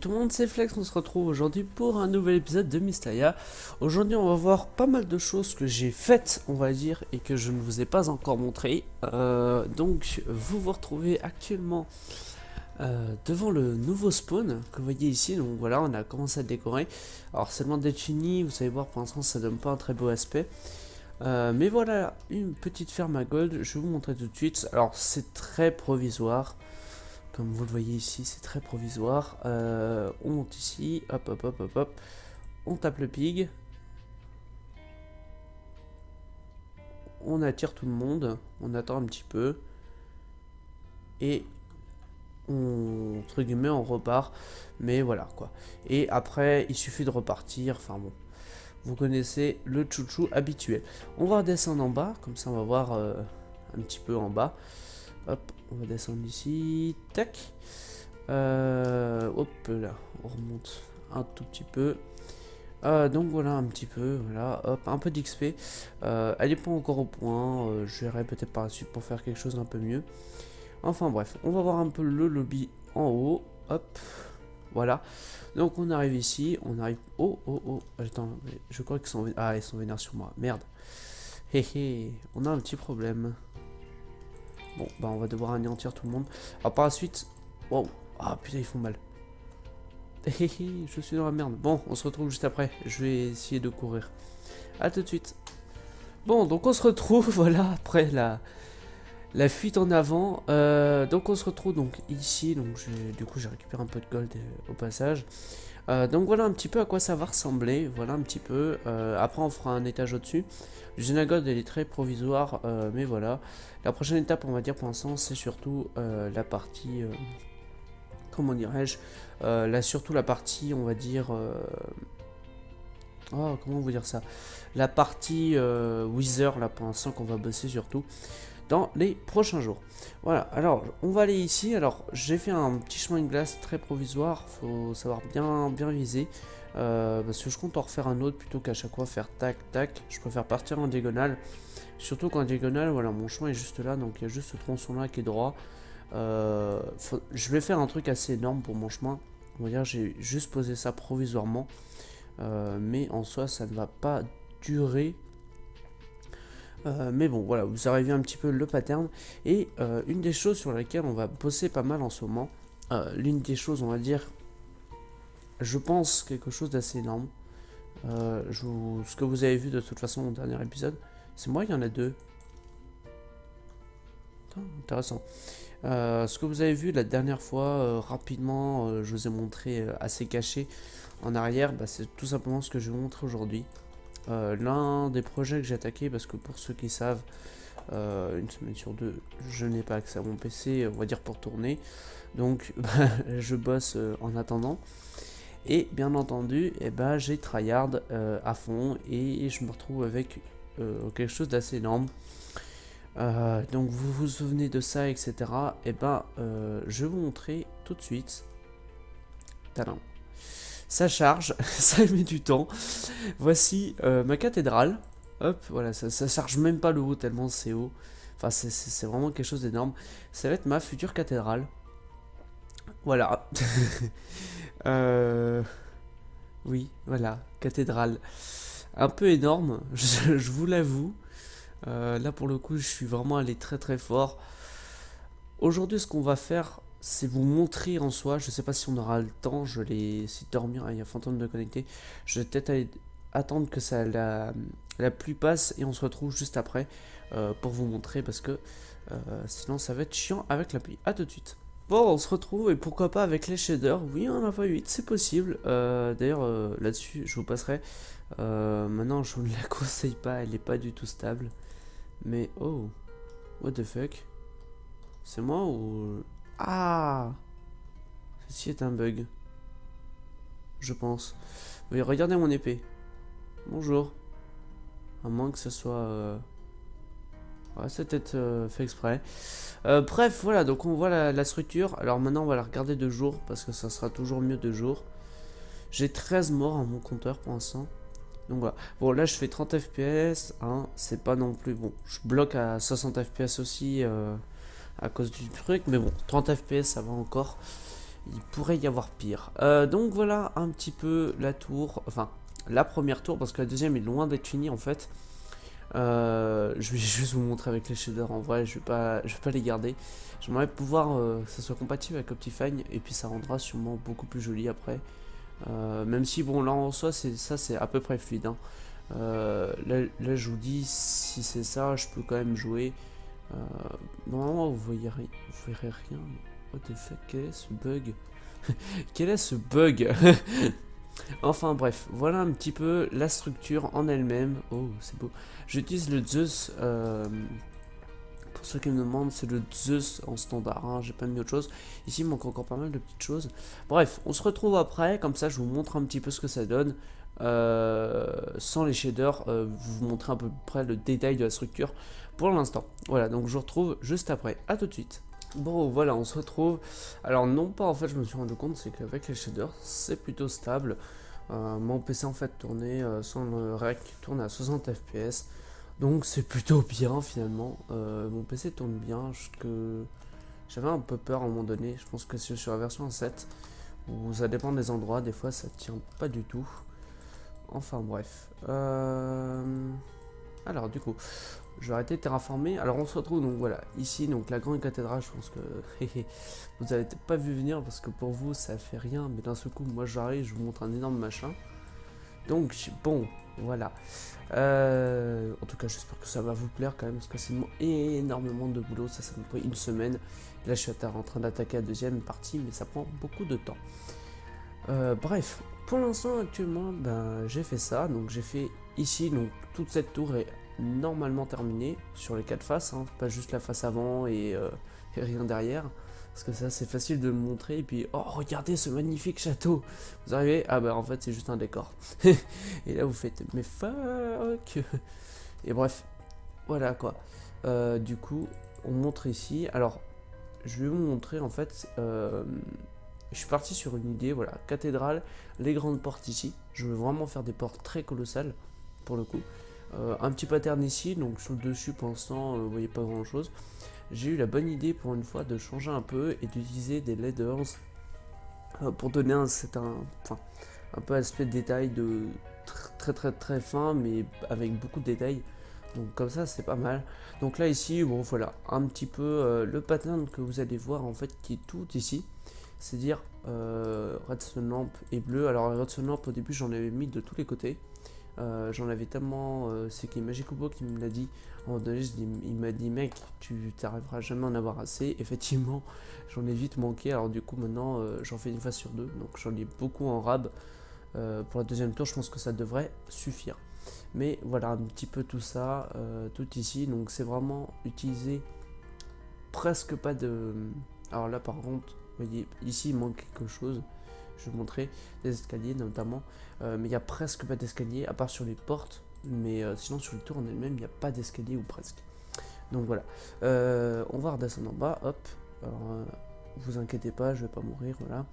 tout le monde, c'est Flex, on se retrouve aujourd'hui pour un nouvel épisode de Mystaria. Aujourd'hui on va voir pas mal de choses que j'ai faites, on va dire, et que je ne vous ai pas encore montré. Donc vous vous retrouvez actuellement devant le nouveau spawn que vous voyez ici. Donc voilà, on a commencé à le décorer. Alors c'est loin d'être fini, vous allez voir, pour l'instant ça donne pas un très beau aspect. Mais voilà, une petite ferme à gold, je vais vous montrer tout de suite. Alors c'est très provisoire. Comme vous le voyez ici, c'est très provisoire. On monte ici, hop, hop, hop, hop, hop. On tape le pig. On attire tout le monde. On attend un petit peu. Et on, entre guillemets, on repart. Mais voilà, quoi. Et après, il suffit de repartir. Enfin bon, vous connaissez le chouchou habituel. On va redescendre en bas. Comme ça, on va voir un petit peu en bas. Hop, on va descendre ici. Tac. Hop là, on remonte un tout petit peu. Donc voilà un petit peu, voilà, hop, un peu d'XP. Elle n'est pas encore au point, je verrai peut-être par la suite pour faire quelque chose d'un peu mieux. Enfin bref, on va voir un peu le lobby en haut, hop, voilà. Donc on arrive ici, on arrive... Oh, oh, oh, attends, je crois qu'ils sont... Ah, ils sont vénères sur moi, merde. Hé hé, on a un petit problème. Bon, bah on va devoir anéantir tout le monde. Alors par la suite... Wow. Ah putain, ils font mal. Je suis dans la merde. Bon, on se retrouve juste après. Je vais essayer de courir. A tout de suite. Bon, donc on se retrouve, voilà, après la fuite en avant. Donc on se retrouve donc ici. Donc du coup, j'ai récupéré un peu de gold au passage. Donc voilà un petit peu à quoi ça va ressembler. Voilà un petit peu. Après, on fera un étage au-dessus. L'usine à gold, elle est très provisoire. Mais voilà. La prochaine étape, on va dire pour l'instant, c'est surtout la partie... comment dirais-je, là surtout la partie, on va dire, oh, comment vous dire ça, la partie Wither, là pour l'instant qu'on va bosser surtout dans les prochains jours. Voilà, alors on va aller ici. Alors j'ai fait un petit chemin de glace très provisoire, faut savoir bien viser, parce que je compte en refaire un autre plutôt qu'à chaque fois faire tac tac. Je préfère partir en diagonale, surtout qu'en diagonale, voilà, mon chemin est juste là, donc il y a juste ce tronçon là qui est droit. Je vais faire un truc assez énorme pour mon chemin. On va dire, j'ai juste posé ça provisoirement, mais en soi ça ne va pas durer. Mais bon, voilà, vous arrivez un petit peu le pattern. Et une des choses sur lesquelles on va bosser pas mal en ce moment, l'une des choses, on va dire, je pense quelque chose d'assez énorme. Ce que vous avez vu de toute façon au dernier épisode, c'est moi, il y en a deux. Intéressant. Ce que vous avez vu la dernière fois, rapidement, je vous ai montré assez caché en arrière, bah, c'est tout simplement ce que je vais vous montrer aujourd'hui. L'un des projets que j'ai attaqué, parce que pour ceux qui savent, une semaine sur deux, je n'ai pas accès à mon PC, on va dire pour tourner, donc bah, je bosse en attendant. Et bien entendu, j'ai tryhard à fond et je me retrouve avec quelque chose d'assez énorme. Donc vous vous souvenez de ça, etc. Je vais vous montrer tout de suite. Tadam. Ça charge, ça met du temps. Voici ma cathédrale. Hop, voilà, ça charge même pas le haut tellement c'est haut. Enfin, c'est vraiment quelque chose d'énorme. Ça va être ma future cathédrale. Voilà. Oui, voilà, cathédrale. Un peu énorme, je vous l'avoue. Là pour le coup je suis vraiment allé très fort. Aujourd'hui ce qu'on va faire c'est vous montrer en soi, je sais pas si on aura le temps, je vais essayer de dormir, il y a fantôme de connecter. Je vais peut-être aller attendre que ça la pluie passe et on se retrouve juste après pour vous montrer parce que sinon ça va être chiant avec la pluie. A tout de suite. Bon, on se retrouve et pourquoi pas avec les shaders. Oui, on a pas 8, c'est possible. D'ailleurs, là-dessus, je vous passerai. Maintenant, je ne la conseille pas, elle est pas du tout stable. Mais oh, what the fuck? C'est moi ou... Ah! Ceci est un bug. Je pense. Oui, regardez mon épée. Bonjour. À moins que ce soit... Ouais, c'est peut-être fait exprès. Bref, voilà, donc on voit la structure. Alors maintenant, on va la regarder de jour, parce que ça sera toujours mieux de jour. J'ai 13 morts à mon compteur pour l'instant. Donc voilà. Bon, là, je fais 30 FPS. Hein, c'est pas non plus... Bon, je bloque à 60 FPS aussi à cause du truc. Mais bon, 30 FPS, ça va encore. il pourrait y avoir pire. Donc voilà un petit peu la tour, enfin la première tour, parce que la deuxième est loin d'être finie en fait. Je vais juste vous montrer avec les shaders en vrai, je vais pas les garder. J'aimerais pouvoir que ça soit compatible avec Optifine et puis ça rendra sûrement beaucoup plus joli après. Même si bon là en soi c'est à peu près fluide. Hein. Là je vous dis si c'est ça, je peux quand même jouer. Normalement vous verrez rien. Mais what the fuck, quel est ce bug? Quel est ce bug? Enfin bref, voilà un petit peu la structure en elle-même. Oh, c'est beau. J'utilise le Zeus. Pour ceux qui me demandent, c'est le Zeus en standard. Hein, j'ai pas mis autre chose. Ici, il manque encore pas mal de petites choses. Bref, on se retrouve après. Comme ça, je vous montre un petit peu ce que ça donne. Sans les shaders, vous montrer à peu près le détail de la structure pour l'instant. Voilà, donc je vous retrouve juste après. A tout de suite. Bon voilà, on se retrouve. Alors non pas en fait, je me suis rendu compte, c'est qu'avec les shaders, c'est plutôt stable. Mon PC en fait tournait sans le rec, tourne à 60 fps. Donc c'est plutôt bien finalement. Mon PC tourne bien, que j'avais un peu peur à un moment donné. Je pense que c'est sur la version 7, où ça dépend des endroits, des fois ça tient pas du tout. Enfin bref. Alors du coup, je vais arrêter de terraformer. Alors on se retrouve donc voilà, ici donc la grande cathédrale, je pense que vous avez pas vu venir parce que pour vous ça fait rien, mais d'un seul coup moi j'arrive, je vous montre un énorme machin. Donc bon, voilà. En tout cas j'espère que ça va vous plaire quand même parce que c'est énormément de boulot, ça me pris une semaine. Là je suis en train d'attaquer la deuxième partie, mais ça prend beaucoup de temps. Bref, pour l'instant actuellement j'ai fait ça, donc j'ai fait ici, donc toute cette tour est normalement terminée sur les 4 faces, hein, pas juste la face avant et rien derrière, parce que ça c'est facile de le montrer, et puis oh regardez ce magnifique château, vous arrivez, ah bah en fait c'est juste un décor, et là vous faites mais fuck, et bref, voilà quoi, du coup on montre ici, alors je vais vous montrer en fait, je suis parti sur une idée, voilà, cathédrale, les grandes portes ici. Je veux vraiment faire des portes très colossales, pour le coup. Un petit pattern ici, donc sur le dessus, pour l'instant, vous voyez pas grand chose. J'ai eu la bonne idée, pour une fois, de changer un peu et d'utiliser des leaders pour donner un peu aspect de détail de très fin, mais avec beaucoup de détails. Donc comme ça, c'est pas mal. Donc là, ici, bon, voilà, un petit peu le pattern que vous allez voir, en fait, qui est tout ici. C'est-à-dire redstone lamp et bleu. Alors redstone lamp au début j'en avais mis de tous les côtés. J'en avais tellement, c'est qui Magicobo qui me l'a dit. À un moment donné, il m'a dit mec, tu t'arriveras jamais à en avoir assez. Effectivement, j'en ai vite manqué. Alors du coup maintenant j'en fais une fois sur deux. Donc j'en ai beaucoup en rab. Pour la deuxième tour, je pense que ça devrait suffire. Mais voilà un petit peu tout ça, tout ici. Donc c'est vraiment utiliser presque pas de. Alors là par contre, vous voyez, ici il manque quelque chose. Je vais vous montrer des escaliers notamment. Mais il n'y a presque pas d'escalier, à part sur les portes. Mais sinon sur les tours en elle-même, il n'y a pas d'escalier ou presque. Donc voilà. On va redescendre en bas. Hop. Alors, vous inquiétez pas, je vais pas mourir. Voilà.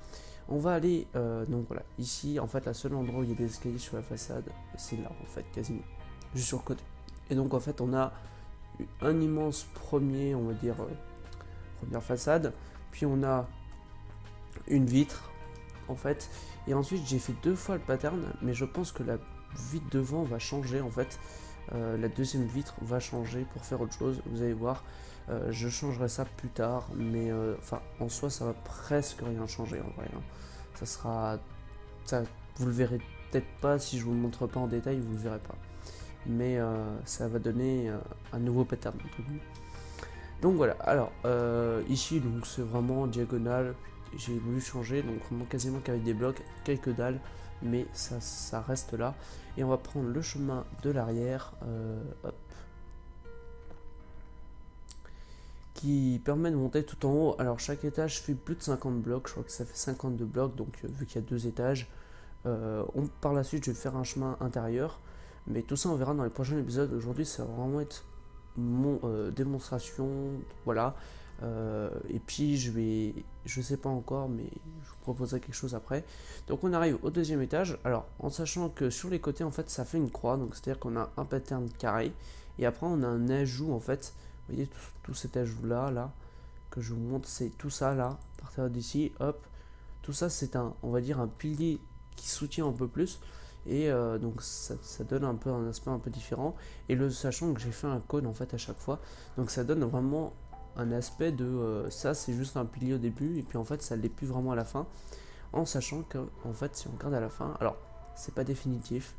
On va aller. Donc voilà. Ici, en fait, la seule endroit où il y a des escaliers sur la façade, c'est là, en fait, quasiment. Juste sur le côté. Et donc, en fait, on a un immense premier, on va dire, première façade. Puis on a une vitre en fait, et ensuite j'ai fait deux fois le pattern, mais je pense que la vitre devant va changer en fait. La deuxième vitre va changer pour faire autre chose, vous allez voir. Je changerai ça plus tard, mais enfin en soi ça va presque rien changer en vrai. Hein. Ça sera, ça, vous le verrez peut-être pas si je vous le montre pas en détail, vous le verrez pas. Mais ça va donner un nouveau pattern entre guillemets. Donc voilà, alors ici donc c'est vraiment diagonale, j'ai voulu changer, donc vraiment quasiment qu'avec des blocs, quelques dalles, mais ça reste là. Et on va prendre le chemin de l'arrière, hop, qui permet de monter tout en haut. Alors chaque étage fait plus de 50 blocs, je crois que ça fait 52 blocs, donc vu qu'il y a deux étages, par la suite je vais faire un chemin intérieur, mais tout ça on verra dans les prochains épisodes. Aujourd'hui ça va vraiment être mon démonstration, voilà. Et puis je sais pas encore, mais je vous proposerai quelque chose après. Donc on arrive au deuxième étage. Alors en sachant que sur les côtés en fait ça fait une croix, donc c'est à dire qu'on a un pattern carré et après on a un ajout en fait. Vous voyez tout cet ajout là que je vous montre, c'est tout ça là, à partir d'ici, hop, Tout ça, c'est on va dire un pilier qui soutient un peu plus. Et donc ça donne un peu un aspect un peu différent. Et sachant que j'ai fait un cône en fait à chaque fois. Donc ça donne vraiment un aspect de ça c'est juste un pilier au début. Et puis en fait ça l'est plus vraiment à la fin. En sachant que en fait si on regarde à la fin. Alors c'est pas définitif.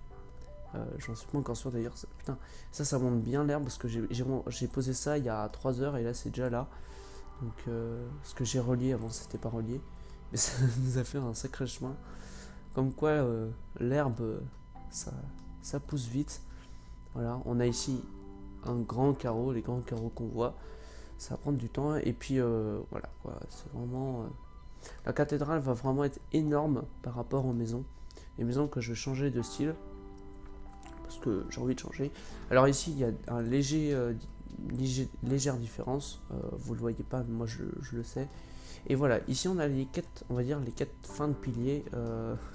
J'en suis pas encore sûr d'ailleurs. Putain, ça monte bien l'herbe parce que j'ai posé ça il y a 3 heures et là c'est déjà là. Donc ce que j'ai relié avant c'était pas relié. Mais ça nous a fait un sacré chemin. Comme quoi l'herbe ça pousse vite. Voilà, on a ici un grand carreau, les grands carreaux qu'on voit. Ça va prendre du temps et puis voilà quoi, c'est vraiment la cathédrale va vraiment être énorme par rapport aux maisons. Les maisons que je vais changer de style parce que j'ai envie de changer. Alors ici il y a un légère différence, vous le voyez pas mais moi je le sais. Et voilà, ici on a les 4, on va dire les 4 fins de piliers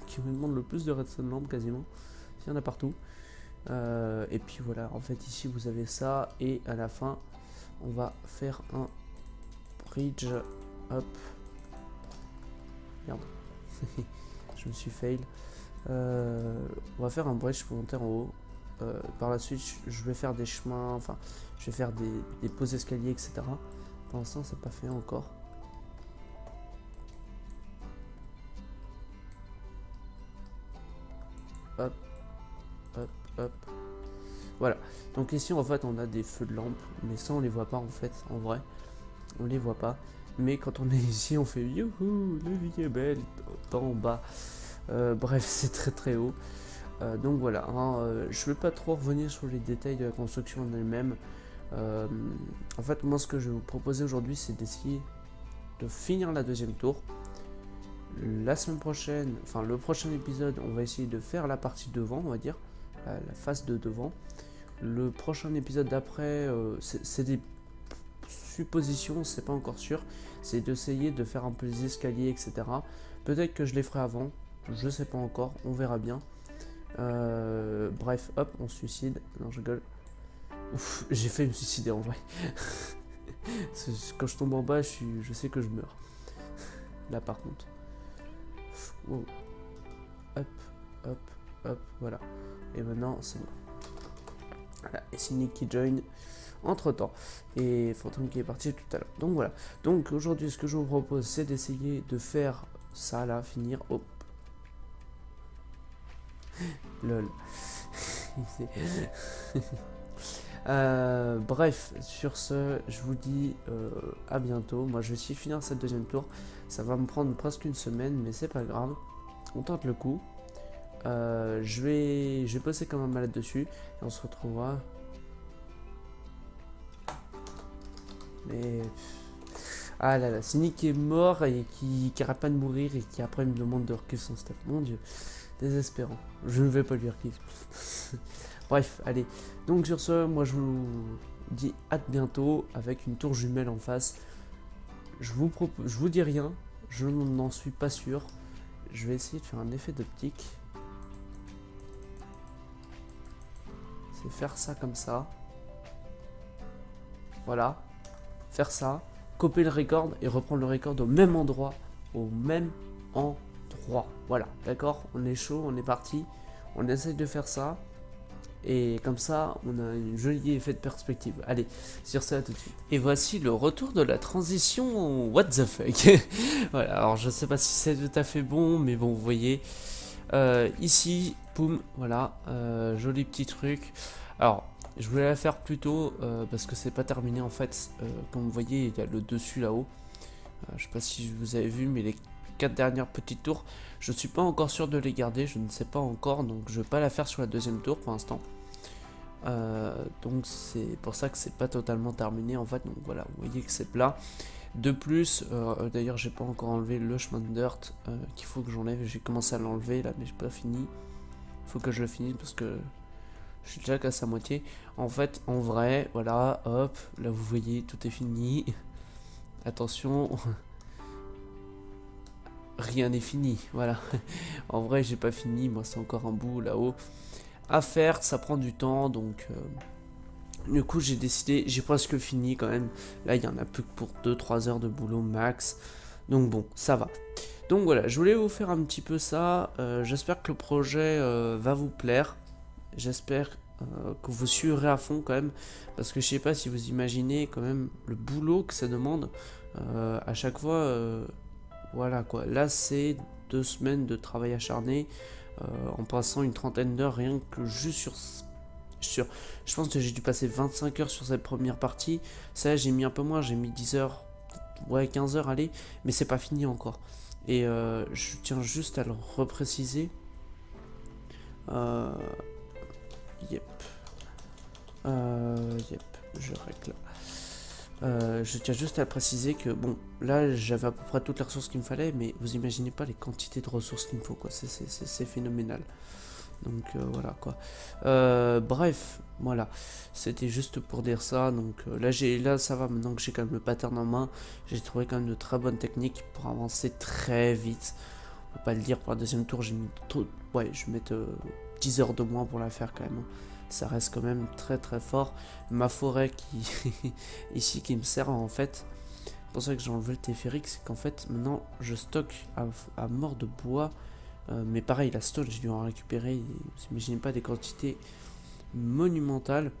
qui me demandent le plus de redstone lamp quasiment. Il y en a partout. Et puis voilà, en fait ici vous avez ça et à la fin on va faire un bridge. Hop. Merde. Je me suis fail. On va faire un bridge pour monter en haut. Par la suite je vais faire des chemins, enfin je vais faire des poses escaliers etc. Pour l'instant c'est pas fait encore. Hop, hop, hop. Voilà. Donc ici en fait on a des feux de lampe, mais ça on les voit pas en fait, en vrai. On les voit pas. Mais quand on est ici on fait youhou, le vie est belle, en bas. Bref, c'est très très haut. Donc voilà, hein, je vais pas trop revenir sur les détails de la construction en elle-même. En fait moi ce que je vais vous proposer aujourd'hui c'est d'essayer de finir la deuxième tour. La semaine prochaine, enfin le prochain épisode, on va essayer de faire la partie devant, on va dire, la face de devant. Le prochain épisode d'après, c'est des suppositions, c'est pas encore sûr. C'est d'essayer de faire un peu les escaliers, etc. Peut-être que je les ferai avant, je sais pas encore, on verra bien. Bref, hop, on se suicide. Non, je rigole. Ouf, j'ai failli me suicider en vrai. Quand je tombe en bas, je sais que je meurs. Là par contre. Wow. Hop, hop, hop, voilà. Et maintenant, c'est bon. Voilà, et c'est Nick qui join entre temps. Et Fantôme qui est parti tout à l'heure. Donc voilà. Donc aujourd'hui, ce que je vous propose, c'est d'essayer de faire ça là, finir. Hop. Lol. Bref, sur ce, je vous dis à bientôt. Moi, je vais essayer de finir cette deuxième tour. Ça va me prendre presque une semaine, mais c'est pas grave. On tente le coup. Je vais bosser comme un malade dessus. Et on se retrouvera. Mais... Ah là là, c'est Nick qui est mort et qui arrête pas de mourir et qui après me demande de recueillir son stuff. Mon dieu, désespérant. Je ne vais pas lui recueillir. Bref, allez. Donc sur ce, moi je vous dis à bientôt avec une tour jumelle en face. Je vous dis rien, je n'en suis pas sûr. Je vais essayer de faire un effet d'optique. C'est faire ça comme ça. Voilà. Faire ça. Copier le record et reprendre le record au même endroit. Au même endroit. Voilà, d'accord? On est chaud, on est parti. On essaye de faire ça. Et comme ça, on a une jolie effet de perspective. Allez, sur ça, à tout de suite. Et voici le retour de la transition what the fuck. Voilà, alors je sais pas si c'est tout à fait bon, mais bon, vous voyez. Ici, boum, voilà, joli petit truc. Alors, je voulais la faire plus tôt, parce que c'est pas terminé en fait. Comme vous voyez, il y a le dessus là-haut. Je sais pas si vous avez vu, mais les 4 dernières petites tours, je suis pas encore sûr de les garder, je ne sais pas encore, donc je vais pas la faire sur la deuxième tour pour l'instant. Donc c'est pour ça que c'est pas totalement terminé en fait, donc voilà, vous voyez que c'est plat. De plus, d'ailleurs j'ai pas encore enlevé le chemin de dirt qu'il faut que j'enlève, j'ai commencé à l'enlever là mais j'ai pas fini. Il faut que je le finisse parce que je suis déjà cassé à moitié. En fait, en vrai, voilà, hop, là vous voyez, tout est fini. Attention, rien n'est fini, voilà. En vrai j'ai pas fini, moi c'est encore un bout là-haut à faire, ça prend du temps, donc du coup j'ai décidé, j'ai presque fini quand même, là il y en a plus que pour 2-3 heures de boulot max, donc bon, ça va. Donc voilà, je voulais vous faire un petit peu ça. J'espère que le projet va vous plaire. J'espère que vous suivrez à fond quand même. Parce que je sais pas si vous imaginez quand même le boulot que ça demande. À chaque fois, voilà quoi. Là, c'est 2 semaines de travail acharné. En passant une trentaine d'heures rien que juste sur... Je pense que j'ai dû passer 25 heures sur cette première partie. Ça, j'ai mis un peu moins, j'ai mis 10 heures. Ouais, 15 heures, allez. Mais c'est pas fini encore. Et je tiens juste à le repréciser. Euh, yep. Yep, je règle. Je tiens juste à préciser que, bon, là j'avais à peu près toutes les ressources qu'il me fallait, mais vous imaginez pas les quantités de ressources qu'il me faut, quoi. C'est phénoménal. Donc voilà, quoi. Bref, voilà. C'était juste pour dire ça. Donc là, ça va, maintenant que j'ai quand même le pattern en main. J'ai trouvé quand même de très bonnes techniques pour avancer très vite. On va pas le dire, pour la deuxième tour, j'ai mis trop... Ouais, je vais mettre 10 heures de moins pour la faire quand même. Ça reste quand même très très fort. Ma forêt qui ici qui me sert en fait. C'est pour ça que j'ai enlevé le téphérique, c'est qu'en fait maintenant je stocke à mort de bois. Mais pareil, la stone, j'ai dû en récupérer. Vous imaginez pas des quantités monumentales.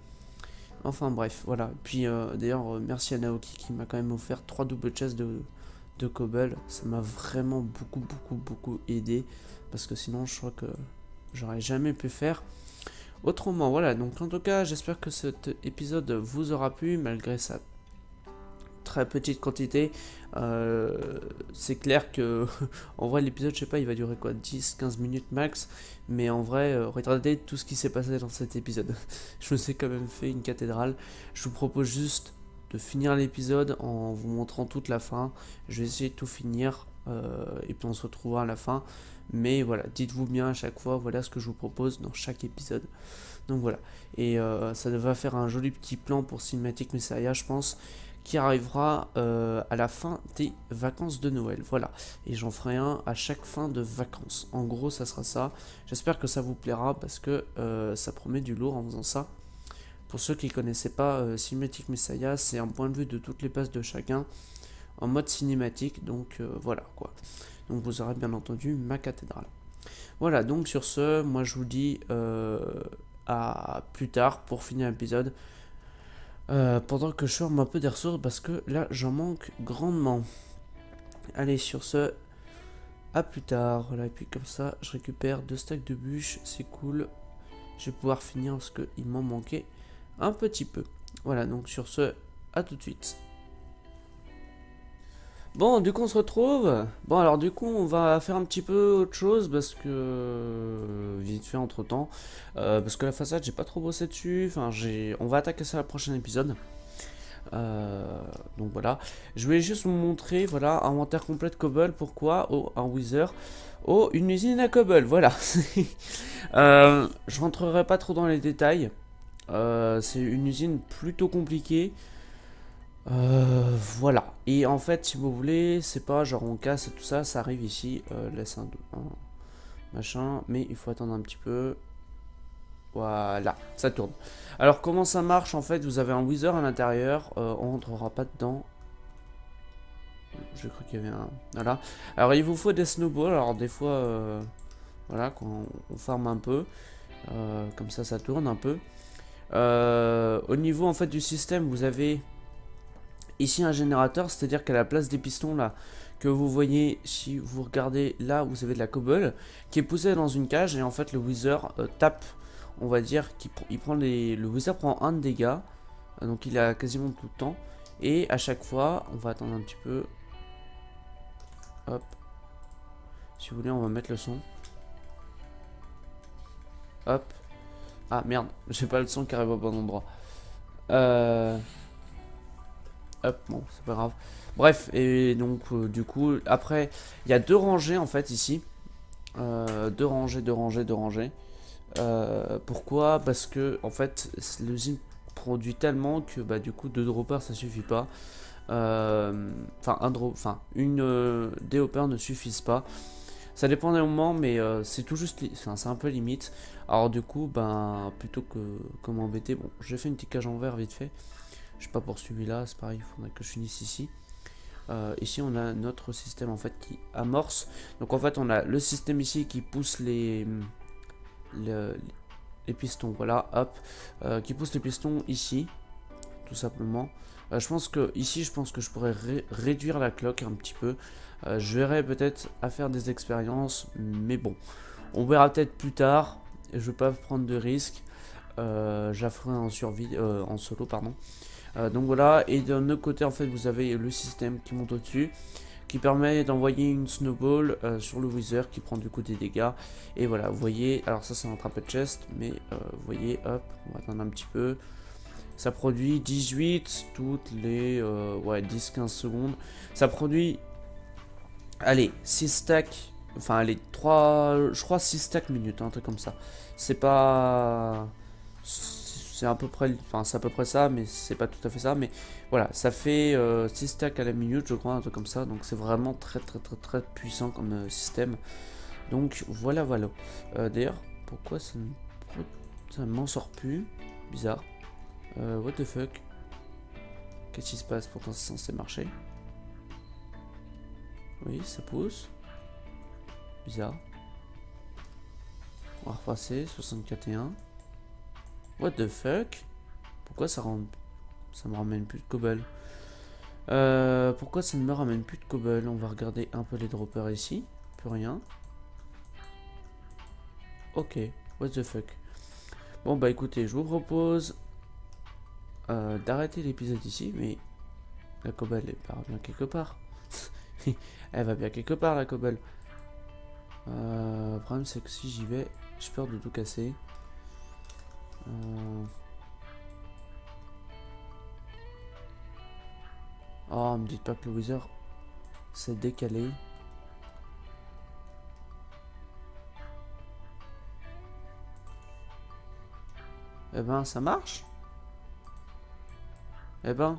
Enfin bref, voilà. Puis d'ailleurs, merci à Naoki qui m'a quand même offert 3 double chests de cobble. Ça m'a vraiment beaucoup aidé. Parce que sinon, je crois que j'aurais jamais pu faire autrement. Voilà, donc en tout cas, j'espère que cet épisode vous aura plu malgré sa très petite quantité. C'est clair que en vrai l'épisode, je sais pas, il va durer quoi, 10-15 minutes max, mais en vrai regardez tout ce qui s'est passé dans cet épisode. Je me suis quand même fait une cathédrale. Je vous propose juste de finir l'épisode en vous montrant toute la fin. Je vais essayer de tout finir et puis on se retrouvera à la fin, mais voilà, dites-vous bien à chaque fois, voilà ce que je vous propose dans chaque épisode. Donc voilà, et ça va faire un joli petit plan pour Cinematic Messiah, je pense, qui arrivera à la fin des vacances de Noël. Voilà, et j'en ferai un à chaque fin de vacances. En gros, ça sera ça. J'espère que ça vous plaira parce que ça promet du lourd en faisant ça. Pour ceux qui ne connaissaient pas Cinematic Messiah, c'est un point de vue de toutes les passes de chacun en mode cinématique. Donc voilà quoi. Donc vous aurez bien entendu ma cathédrale. Voilà, donc sur ce, moi je vous dis à plus tard pour finir l'épisode. Pendant que je forme un peu des ressources parce que là j'en manque grandement. Allez, sur ce, à plus tard. Voilà, et puis comme ça je récupère 2 stacks de bûches, c'est cool. Je vais pouvoir finir parce qu'il m'en manquait un petit peu. Voilà, donc sur ce, à tout de suite. Bon, du coup on se retrouve. Bon, alors du coup on va faire un petit peu autre chose parce que vite fait entre temps, parce que la façade j'ai pas trop bossé dessus. Enfin, on va attaquer ça à la prochain épisode. Donc voilà, je voulais juste vous montrer, voilà, inventaire complet de cobble. Pourquoi? Oh, un wither. Oh, une usine à cobble. Voilà. Je rentrerai pas trop dans les détails. C'est une usine plutôt compliquée. Voilà. Et en fait, si vous voulez, c'est pas genre on casse et tout ça, ça arrive ici. Laisse un machin, mais il faut attendre un petit peu. Voilà, ça tourne. Alors, comment ça marche? En fait, vous avez un wither à l'intérieur. On rentrera pas dedans. J'ai cru qu'il y avait un. Voilà. Alors, il vous faut des snowballs. Alors, des fois, voilà, quand on farme un peu. Comme ça tourne un peu. Au niveau en fait du système, vous avez ici un générateur, c'est-à-dire qu'à la place des pistons là que vous voyez, si vous regardez là, vous avez de la cobble qui est poussée dans une cage et en fait le wither tape, on va dire qu'il prend le wither prend un de dégâts, donc il a quasiment tout le temps et à chaque fois, on va attendre un petit peu. Hop. Si vous voulez, on va mettre le son. Hop. Ah merde, j'ai pas le son qui arrive au bon endroit. Hop, bon, c'est pas grave. Bref, et donc du coup, après, il y a 2 rangées en fait ici. 2 rangées. Pourquoi? Parce que en fait, l'usine produit tellement que bah du coup 2 droppers ça suffit pas. Enfin des hoppers ne suffisent pas. Ça dépend des moments, mais c'est tout juste, c'est un peu limite. Alors du coup, ben plutôt que m'embêter, bon, j'ai fait une petite cage en verre vite fait. Je sais pas pour celui-là, c'est pareil, il faudrait que je finisse ici. Ici on a notre système en fait qui amorce. Donc en fait on a le système ici qui pousse les pistons, voilà, hop, qui pousse les pistons ici, tout simplement. Je pense que ici, je pense que je pourrais réduire la cloque un petit peu. Je verrai peut-être à faire des expériences, mais bon, on verra peut-être plus tard. Je veux pas prendre de risques. J'affrerai en survie, en solo, pardon. Donc voilà, et d'un autre côté, en fait, vous avez le système qui monte au-dessus, qui permet d'envoyer une snowball sur le Wither qui prend du coup des dégâts. Et voilà, vous voyez, alors ça c'est un trapez de chest, mais vous voyez, hop, on va attendre un petit peu. Ça produit 18 toutes les ouais, 10-15 secondes. Ça produit, allez, 6 stacks, enfin allez, 3, je crois 6 stacks minutes, un truc comme ça. C'est pas... C'est à peu près, enfin c'est à peu près ça, mais c'est pas tout à fait ça. Mais voilà, ça fait 6 stacks à la minute, je crois, un truc comme ça. Donc c'est vraiment très très très très puissant comme système. Donc voilà, voilà. D'ailleurs, pourquoi ça ne m'en sort plus? Bizarre. What the fuck? Qu'est-ce qui se passe? Pourtant c'est censé marcher. Oui, ça pousse. Bizarre. On va repasser, 64,1. What the fuck? Pourquoi ça me ramène plus de cobble? Pourquoi ça ne me ramène plus de cobble? On va regarder un peu les droppers ici. Plus rien. Ok, what the fuck. Bon bah écoutez, je vous propose d'arrêter l'épisode ici, mais la cobble elle part bien quelque part. Elle va bien quelque part la cobble. Le problème c'est que si j'y vais, j'ai peur de tout casser. Oh, me dites pas que le Wither s'est décalé. Eh ben, ça marche. Eh ben.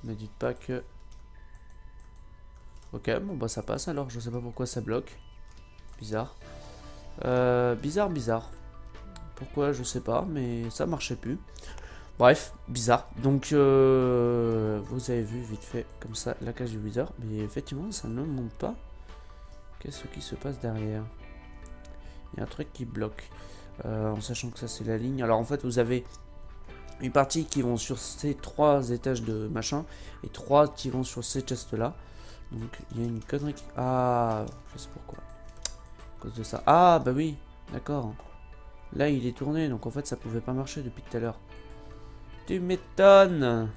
Me dites pas que... Ok, bon bah ça passe alors, je sais pas pourquoi ça bloque. Bizarre. Bizarre. Pourquoi, je sais pas, mais ça marchait plus. Bref, bizarre. Donc, vous avez vu vite fait comme ça la cage du Wither, mais effectivement, ça ne monte pas. Qu'est-ce qui se passe derrière? Il y a un truc qui bloque. En sachant que ça, c'est la ligne. Alors, en fait, vous avez une partie qui vont sur ces 3 étages de machin et 3 qui vont sur ces chests là. Donc, il y a une connerie qui... Ah, je sais pourquoi. À cause de ça. Ah, bah oui, d'accord. Là, il est tourné, donc en fait, ça pouvait pas marcher depuis tout à l'heure. Tu m'étonnes.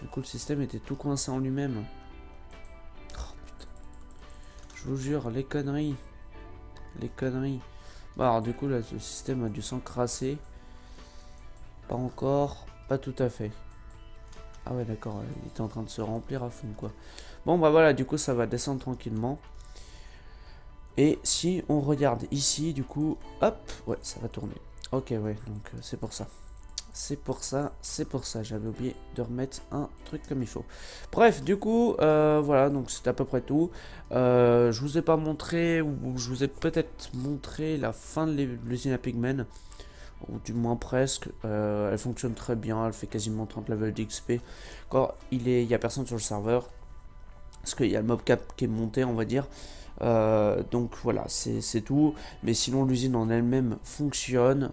Du coup, le système était tout coincé en lui-même. Oh putain. Je vous jure, les conneries. Les conneries. Bon, alors du coup, là, le système a dû s'encrasser. Pas encore. Pas tout à fait. Ah ouais, d'accord. Il était en train de se remplir à fond, quoi. Bon, bah voilà, du coup, ça va descendre tranquillement. Et si on regarde ici, du coup, hop, ouais, ça va tourner. Ok, ouais, donc c'est pour ça. C'est pour ça, j'avais oublié de remettre un truc comme il faut. Bref, du coup, voilà, donc c'est à peu près tout. Je vous ai pas montré, ou je vous ai peut-être montré la fin de l'usine à Pigmen, ou du moins presque. Elle fonctionne très bien, elle fait quasiment 30 levels d'XP. Quand il y a personne sur le serveur, parce qu'il y a le mob cap qui est monté, on va dire. Donc voilà, c'est tout. Mais sinon, l'usine en elle-même fonctionne.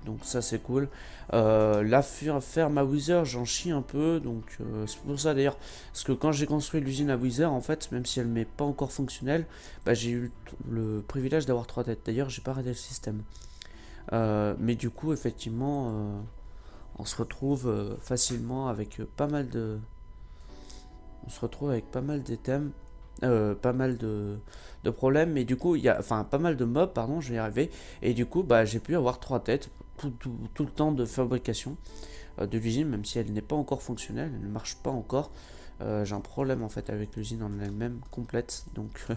Donc ça, c'est cool. La ferme à Wither, j'en chie un peu. Donc c'est pour ça d'ailleurs. Parce que quand j'ai construit l'usine à Wither, en fait, même si elle n'est pas encore fonctionnelle, bah, j'ai eu le privilège d'avoir 3 têtes. D'ailleurs, j'ai pas arrêté le système. Mais du coup, effectivement, on se retrouve facilement avec pas mal de... On se retrouve avec pas mal d'items. Pas mal de problèmes, mais du coup il y a enfin pas mal de mobs, pardon, je vais y arriver, et du coup bah j'ai pu avoir 3 têtes tout le temps de fabrication de l'usine, même si elle n'est pas encore fonctionnelle, elle ne marche pas encore. J'ai un problème en fait avec l'usine en elle-même complète, donc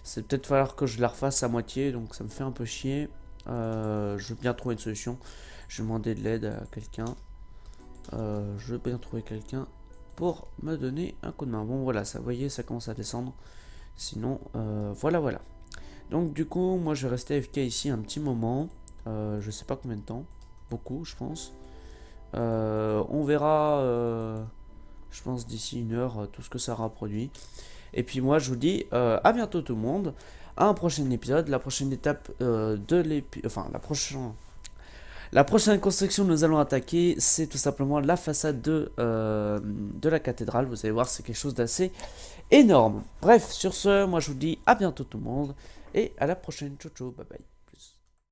c'est peut-être falloir que je la refasse à moitié, donc ça me fait un peu chier. Je veux bien trouver une solution, je vais demander de l'aide à quelqu'un, je veux bien trouver quelqu'un pour me donner un coup de main. Bon voilà, ça, vous voyez, ça commence à descendre. Sinon, voilà. Donc du coup, moi je vais rester AFK ici un petit moment. Je sais pas combien de temps. Beaucoup, je pense. On on verra, je pense, d'ici une heure, tout ce que ça aura produit. Et puis moi, je vous dis à bientôt tout le monde, à un prochain épisode. La prochaine étape de l'épisode, enfin la prochaine construction que nous allons attaquer, c'est tout simplement la façade de la cathédrale. Vous allez voir, c'est quelque chose d'assez énorme. Bref, sur ce, moi je vous dis à bientôt tout le monde et à la prochaine. Ciao ciao, bye bye.